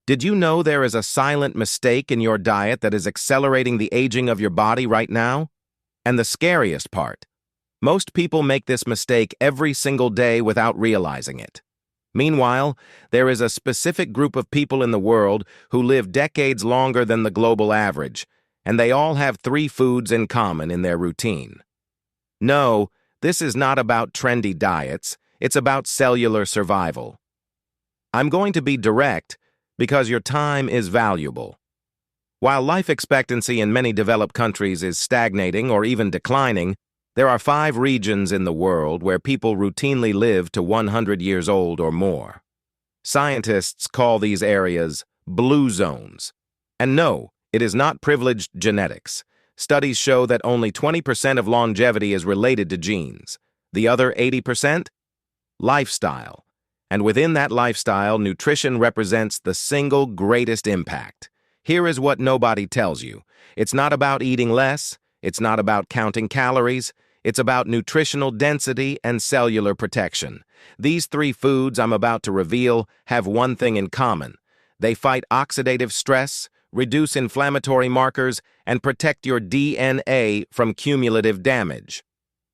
Did you know there is a silent mistake in your diet that is accelerating the aging of your body right now? And the scariest part, most people make this mistake every single day without realizing it. Meanwhile, there is a specific group of people in the world who live decades longer than the global average, and they all have three foods in common in their routine. No, this is not about trendy diets, it's about cellular survival. I'm going to be direct because your time is valuable. While life expectancy in many developed countries is stagnating or even declining, there are 5 regions in the world where people routinely live to 100 years old or more. Scientists call these areas blue zones. And no, it is not privileged genetics. Studies show that only 20% of longevity is related to genes. The other 80%? Lifestyle. And within that lifestyle, nutrition represents the single greatest impact. Here is what nobody tells you. It's not about eating less. It's not about counting calories. It's about nutritional density and cellular protection. These 3 foods I'm about to reveal have one thing in common. They fight oxidative stress, reduce inflammatory markers, and protect your DNA from cumulative damage.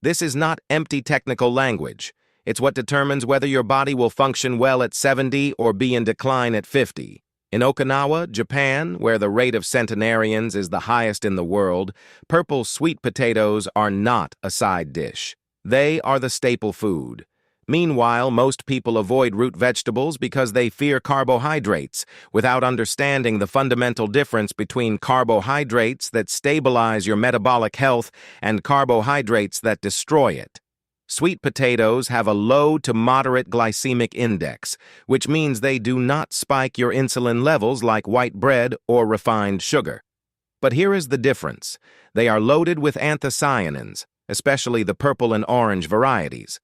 This is not empty technical language. It's what determines whether your body will function well at 70 or be in decline at 50. In Okinawa, Japan, where the rate of centenarians is the highest in the world, purple sweet potatoes are not a side dish. They are the staple food. Meanwhile, most people avoid root vegetables because they fear carbohydrates, without understanding the fundamental difference between carbohydrates that stabilize your metabolic health and carbohydrates that destroy it. Sweet potatoes have a low to moderate glycemic index, which means they do not spike your insulin levels like white bread or refined sugar. But here is the difference. They are loaded with anthocyanins, especially the purple and orange varieties.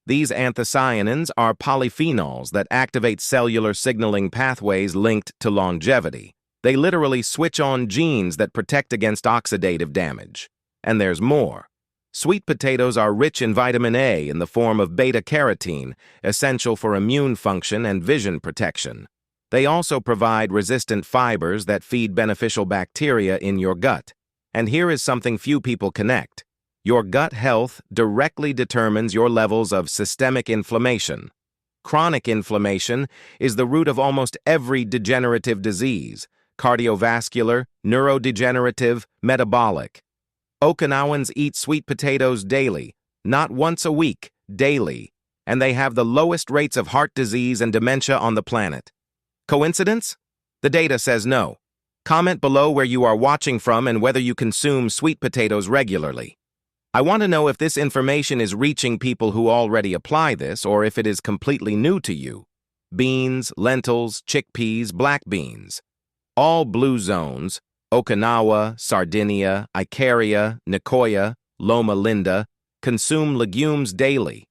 These anthocyanins are polyphenols that activate cellular signaling pathways linked to longevity. They literally switch on genes that protect against oxidative damage. And there's more. Sweet potatoes are rich in vitamin A in the form of beta-carotene, essential for immune function and vision protection. They also provide resistant fibers that feed beneficial bacteria in your gut. And here is something few people connect. Your gut health directly determines your levels of systemic inflammation. Chronic inflammation is the root of almost every degenerative disease: cardiovascular, neurodegenerative, metabolic. Okinawans eat sweet potatoes daily, not once a week, daily, and they have the lowest rates of heart disease and dementia on the planet. Coincidence? The data says no. Comment below where you are watching from and whether you consume sweet potatoes regularly. I want to know if this information is reaching people who already apply this or if it is completely new to you. Beans, lentils, chickpeas, black beans. All blue zones, Okinawa, Sardinia, Icaria, Nicoya, Loma Linda, consume legumes daily.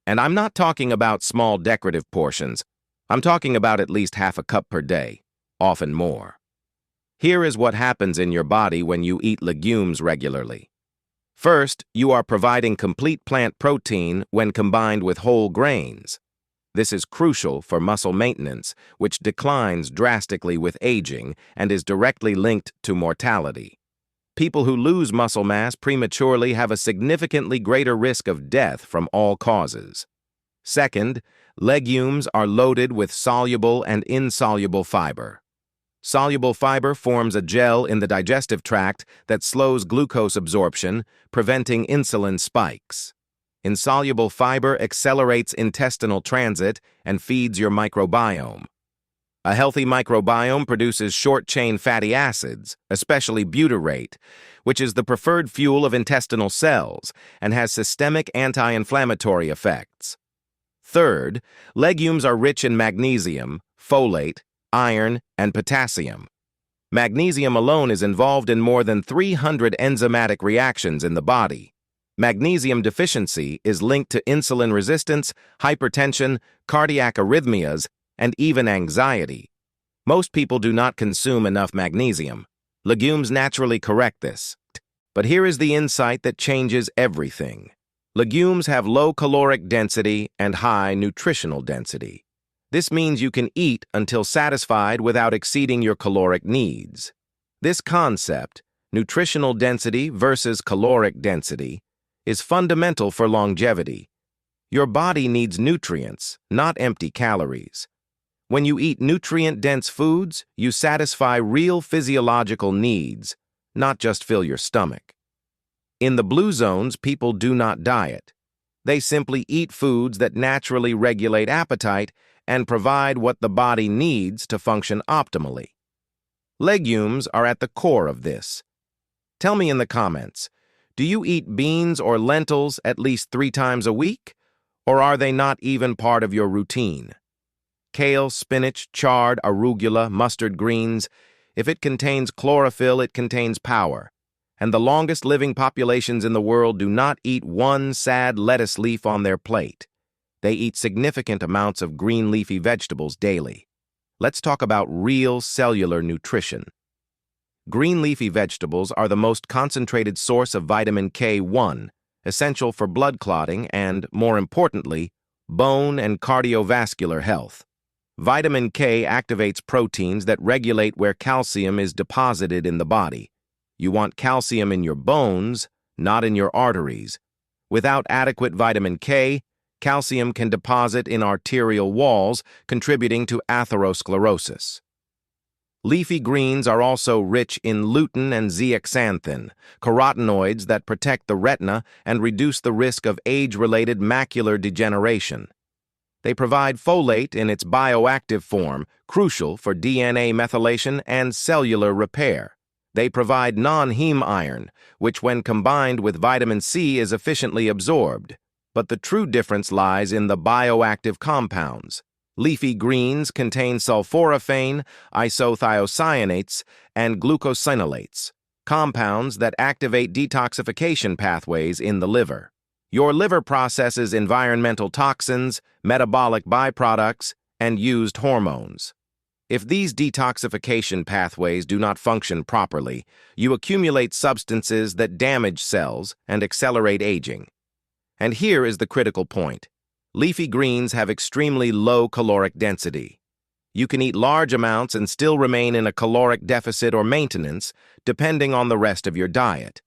And I'm not talking about small decorative portions. I'm talking about at least half a cup per day, often more. Here is what happens in your body when you eat legumes regularly. First, you are providing complete plant protein when combined with whole grains. This is crucial for muscle maintenance, which declines drastically with aging and is directly linked to mortality. People who lose muscle mass prematurely have a significantly greater risk of death from all causes. Second, legumes are loaded with soluble and insoluble fiber. Soluble fiber forms a gel in the digestive tract that slows glucose absorption, preventing insulin spikes. Insoluble fiber accelerates intestinal transit and feeds your microbiome. A healthy microbiome produces short-chain fatty acids, especially butyrate, which is the preferred fuel of intestinal cells and has systemic anti-inflammatory effects. Third, legumes are rich in magnesium, folate, iron, and potassium. Magnesium alone is involved in more than 300 enzymatic reactions in the body. Magnesium deficiency is linked to insulin resistance, hypertension, cardiac arrhythmias, and even anxiety. Most people do not consume enough magnesium. Legumes naturally correct this. But here is the insight that changes everything. Legumes have low caloric density and high nutritional density. This means you can eat until satisfied without exceeding your caloric needs. This concept, nutritional density versus caloric density, is fundamental for longevity. Your body needs nutrients, not empty calories. When you eat nutrient-dense foods, you satisfy real physiological needs, not just fill your stomach. In the blue zones, people do not diet. They simply eat foods that naturally regulate appetite and provide what the body needs to function optimally. Legumes are at the core of this. Tell me in the comments, do you eat beans or lentils at least 3 times a week? Or are they not even part of your routine? Kale, spinach, chard, arugula, mustard greens. If it contains chlorophyll, it contains power. And the longest living populations in the world do not eat one sad lettuce leaf on their plate. They eat significant amounts of green leafy vegetables daily. Let's talk about real cellular nutrition. Green leafy vegetables are the most concentrated source of vitamin K1, essential for blood clotting and, more importantly, bone and cardiovascular health. Vitamin K activates proteins that regulate where calcium is deposited in the body. You want calcium in your bones, not in your arteries. Without adequate vitamin K, calcium can deposit in arterial walls, contributing to atherosclerosis. Leafy greens are also rich in lutein and zeaxanthin, carotenoids that protect the retina and reduce the risk of age-related macular degeneration. They provide folate in its bioactive form, crucial for DNA methylation and cellular repair. They provide non-heme iron, which when combined with vitamin C is efficiently absorbed. But the true difference lies in the bioactive compounds. Leafy greens contain sulforaphane, isothiocyanates, and glucosinolates, compounds that activate detoxification pathways in the liver. Your liver processes environmental toxins, metabolic byproducts, and used hormones. If these detoxification pathways do not function properly, you accumulate substances that damage cells and accelerate aging. And here is the critical point. Leafy greens have extremely low caloric density. You can eat large amounts and still remain in a caloric deficit or maintenance, depending on the rest of your diet.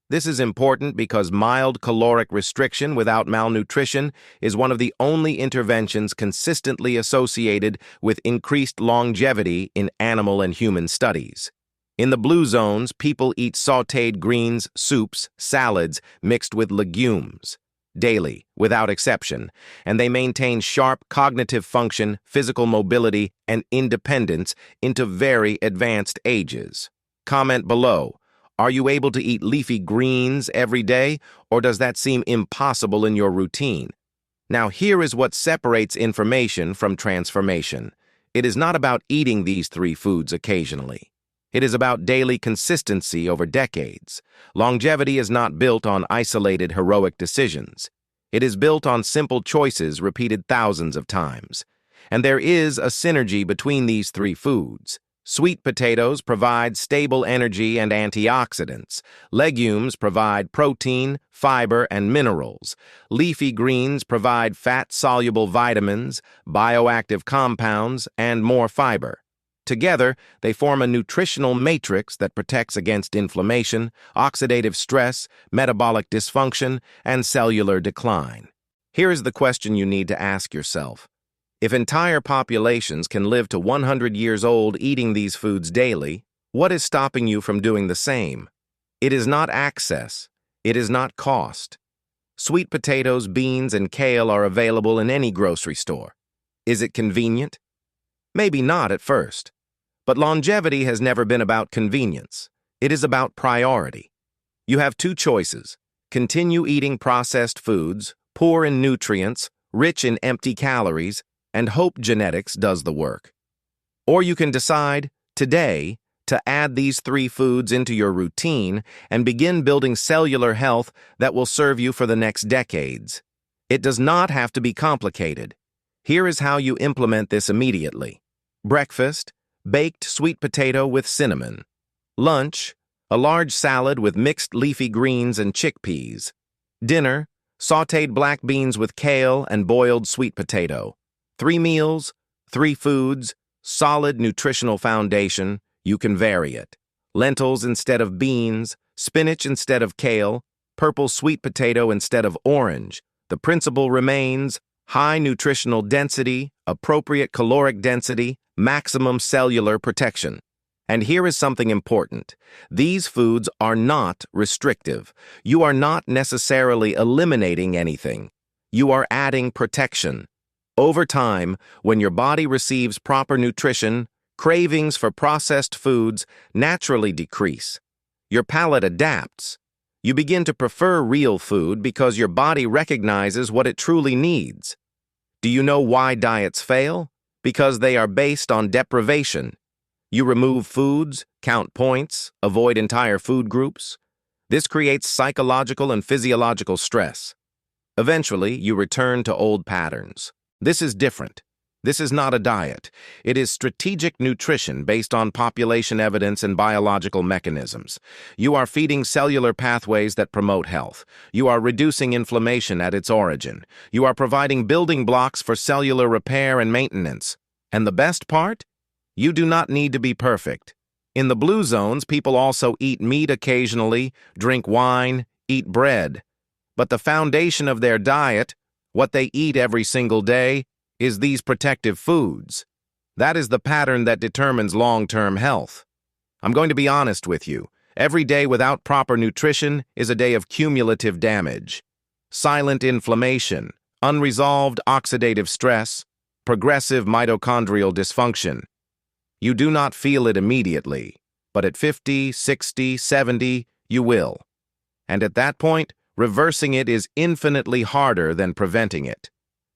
This is important because mild caloric restriction without malnutrition is one of the only interventions consistently associated with increased longevity in animal and human studies. In the blue zones, people eat sautéed greens, soups, salads mixed with legumes daily, without exception, and they maintain sharp cognitive function, physical mobility, and independence into very advanced ages. Comment below. Are you able to eat leafy greens every day, or does that seem impossible in your routine? Now, here is what separates information from transformation. It is not about eating these 3 foods occasionally. It is about daily consistency over decades. Longevity is not built on isolated heroic decisions. It is built on simple choices repeated thousands of times. And there is a synergy between these 3 foods. Sweet potatoes provide stable energy and antioxidants. Legumes provide protein, fiber, and minerals. Leafy greens provide fat-soluble vitamins, bioactive compounds, and more fiber. Together, they form a nutritional matrix that protects against inflammation, oxidative stress, metabolic dysfunction, and cellular decline. Here is the question you need to ask yourself. If entire populations can live to 100 years old eating these foods daily, what is stopping you from doing the same? It is not access. It is not cost. Sweet potatoes, beans, and kale are available in any grocery store. Is it convenient? Maybe not at first. But longevity has never been about convenience. It is about priority. You have 2 choices. Continue eating processed foods, poor in nutrients, rich in empty calories, and hope genetics does the work. Or you can decide, today, to add these 3 foods into your routine and begin building cellular health that will serve you for the next decades. It does not have to be complicated. Here is how you implement this immediately. Breakfast, baked sweet potato with cinnamon. Lunch, a large salad with mixed leafy greens and chickpeas. Dinner, sautéed black beans with kale and boiled sweet potato. 3 meals, 3 foods, solid nutritional foundation, you can vary it. Lentils instead of beans, spinach instead of kale, purple sweet potato instead of orange. The principle remains high nutritional density, appropriate caloric density, maximum cellular protection. And here is something important. These foods are not restrictive. You are not necessarily eliminating anything. You are adding protection. Over time, when your body receives proper nutrition, cravings for processed foods naturally decrease. Your palate adapts. You begin to prefer real food because your body recognizes what it truly needs. Do you know why diets fail? Because they are based on deprivation. You remove foods, count points, avoid entire food groups. This creates psychological and physiological stress. Eventually, you return to old patterns. This is different. This is not a diet. It is strategic nutrition based on population evidence and biological mechanisms. You are feeding cellular pathways that promote health. You are reducing inflammation at its origin. You are providing building blocks for cellular repair and maintenance. And the best part? You do not need to be perfect. In the blue zones, people also eat meat occasionally, drink wine, eat bread. But the foundation of their diet, what they eat every single day, is these protective foods. That is the pattern that determines long-term health. I'm going to be honest with you. Every day without proper nutrition is a day of cumulative damage. Silent inflammation, unresolved oxidative stress, progressive mitochondrial dysfunction. You do not feel it immediately, but at 50, 60, 70, you will. And at that point, reversing it is infinitely harder than preventing it.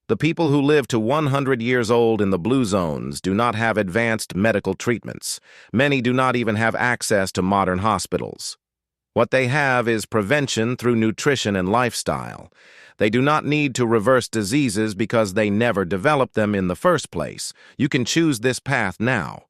The people who live to 100 years old in the blue zones do not have advanced medical treatments. Many do not even have access to modern hospitals. What they have is prevention through nutrition and lifestyle. They do not need to reverse diseases because they never developed them in the first place. You can choose this path now.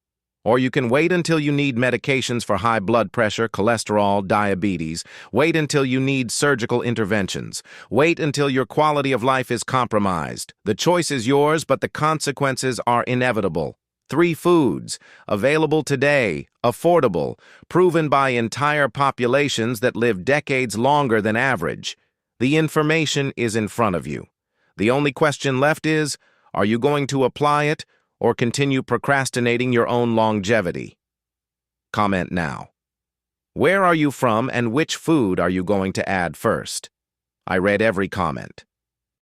Or you can wait until you need medications for high blood pressure, cholesterol, diabetes. Wait until you need surgical interventions. Wait until your quality of life is compromised. The choice is yours, but the consequences are inevitable. 3 foods, available today, affordable, proven by entire populations that live decades longer than average. The information is in front of you. The only question left is, are you going to apply it or continue procrastinating your own longevity? Comment now. Where are you from and which food are you going to add first? I read every comment.